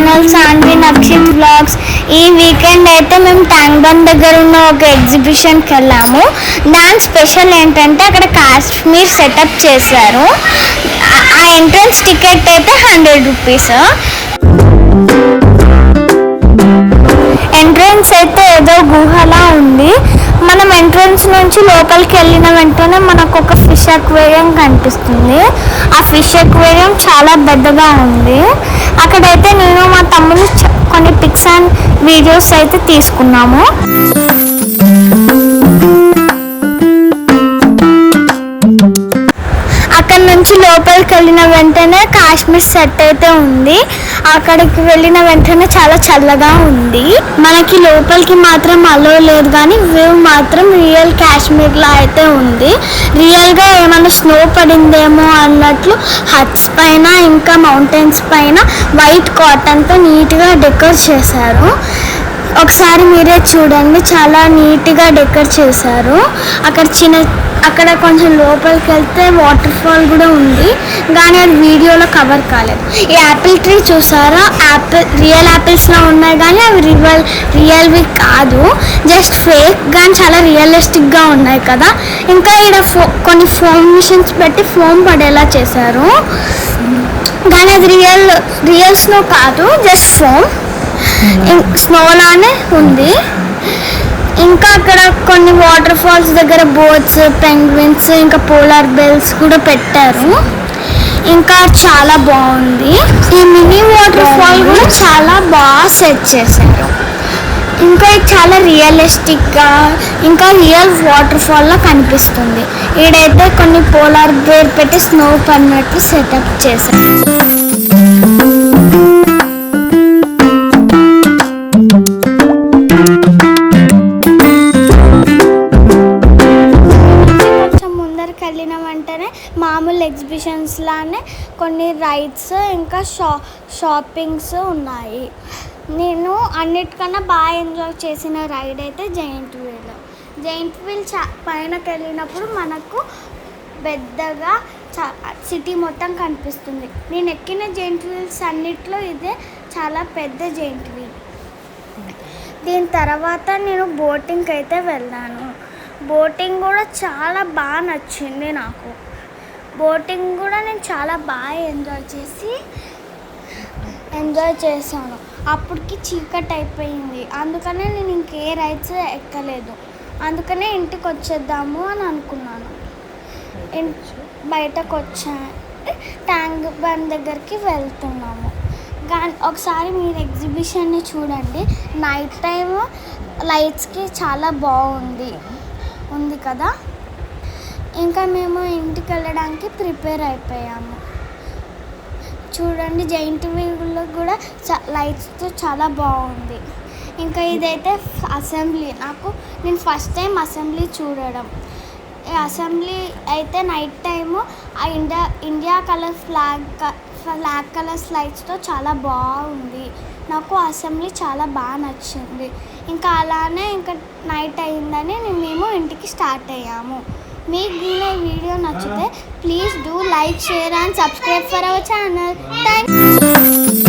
Channel Saanvi Nakshith vlogs. ఈ weekend అయితే మేము ట్యాంక్ బండ్ దగ్గర ఉన్న ఒక ఎగ్జిబిషన్కి వెళ్ళాము. దాని స్పెషల్ ఏంటంటే అక్కడ కాశ్మీర్ సెటప్ చేశారు. ఆ ఎంట్రన్స్ టికెట్ అయితే 100 రూపీస్. ఎంట్రన్స్ అయితే ఏదో గుహలా ఉంది. మనం ఎంట్రన్స్ నుంచి లోపలికి వెళ్ళిన వెంటనే మనకు ఒక ఫిష్ అక్వేరియం కనిపిస్తుంది. ఆ ఫిష్ అక్వేరియం చాలా పెద్దగా ఉంది. అక్కడైతే నేను మా తమ్ముడు కొన్ని పిక్స్ అండ్ వీడియోస్ అయితే తీసుకున్నాము. అక్కడ నుంచి లోపలికి వెళ్ళిన వెంటనే కాశ్మీర్ సెట్ అయితే ఉంది. అక్కడికి వెళ్ళిన వెంటనే చాలా చల్లగా ఉంది. మనకి లోపలికి మాత్రం అలో లేదు, కానీ వ్యూ మాత్రం రియల్ కాశ్మీర్లా అయితే ఉంది. రియల్గా ఏమైనా స్నో పడిందేమో అన్నట్లు హట్స్ పైన ఇంకా మౌంటైన్స్ పైన వైట్ కాటన్తో నీట్గా డెకరేట్ చేశారు. ఒకసారి మీరే చూడండి, చాలా నీట్గా డెకరేట్ చేశారు. అక్కడ కొంచెం లోపలికి వెళ్తే వాటర్ ఫాల్ కూడా ఉంది, కానీ అది వీడియోలో కవర్ కాలేదు. ఈ యాపిల్ ట్రీ చూసారా, రియల్ యాపిల్స్లో ఉన్నాయి, కానీ అవి రియల్వి కాదు, జస్ట్ ఫేక్, కానీ చాలా రియలిస్టిక్గా ఉన్నాయి కదా. ఇంకా ఇక్కడ కొన్ని ఫోమ్ మిషన్స్ పెట్టి ఫోమ్ పడేలా చేశారు, కానీ అది రియల్ స్నో కాదు, జస్ట్ ఫోమ్ స్నోలానే ఉంది. ఇంకా అక్కడ కొన్ని వాటర్ ఫాల్స్ దగ్గర బోట్స్, పెంగ్విన్స్, ఇంకా పోలార్ బెల్స్ కూడా పెట్టారు. ఇంకా చాలా బాగుంది. ఈ మినీ వాటర్ ఫాల్ కూడా చాలా బాగా సెట్ చేశారు. ఇంకా ఇది చాలా రియలిస్టిక్గా ఇంకా రియల్ వాటర్ ఫాల్లా కనిపిస్తుంది. ఈడైతే కొన్ని పోలార్ బేర్ పెట్టి స్నో పడినట్టు సెటప్ చేశారు. వెళ్ళిన వెంటనే మామూలు ఎగ్జిబిషన్స్ లానే కొన్ని రైడ్స్ ఇంకా షాపింగ్స్ ఉన్నాయి. నేను అన్నిటికన్నా బాగా ఎంజాయ్ చేసిన రైడ్ అయితే జైంట్ వీల్ పైనకి వెళ్ళినప్పుడు మనకు పెద్దగా సిటీ మొత్తం కనిపిస్తుంది. నేను ఎక్కిన జైంట్ వీల్స్ అన్నిట్లో ఇదే చాలా పెద్ద జైంట్ వీల్. దీని తర్వాత నేను బోటింగ్కి అయితే వెళ్ళాను. బోటింగ్ కూడా చాలా బాగా నచ్చింది నాకు. బోటింగ్ కూడా నేను చాలా బాగా ఎంజాయ్ చేశాను. అప్పటికి చీకటి అయిపోయింది, అందుకనే నేను ఇంకే రైడ్స్ ఎక్కలేదు. అందుకనే ఇంటికి వచ్చేద్దాము అని అనుకున్నాను. బయటకు వచ్చా, ట్యాంక్ బండ్ దగ్గరికి వెళ్తున్నాము. ఒకసారి మీరు ఎగ్జిబిషన్ని చూడండి. నైట్ టైం లైట్స్కి చాలా బాగుంది కదా. ఇంకా మేము ఇంటికి వెళ్ళడానికి ప్రిపేర్ అయిపోయాము. చూడండి, జైంట్ వీల్లో కూడా లైట్స్తో చాలా బాగుంది. ఇంకా ఇదైతే అసెంబ్లీ. నేను ఫస్ట్ టైం అసెంబ్లీ చూడడం. ఈ అసెంబ్లీ అయితే నైట్ టైము ఆ ఇండియా కలర్ ఫ్లాగ్ కలర్స్ లైట్స్తో చాలా బాగుంది. నాకు అసెంబ్లీ చాలా బాగా నచ్చింది. ఇంకా అలానే ఇంకా నైట్ అయిందని మేము ఇంటికి స్టార్ట్ అయ్యాము. మీకు ఈ వీడియో నచ్చితే please do like, share and subscribe for our channel. Thanks.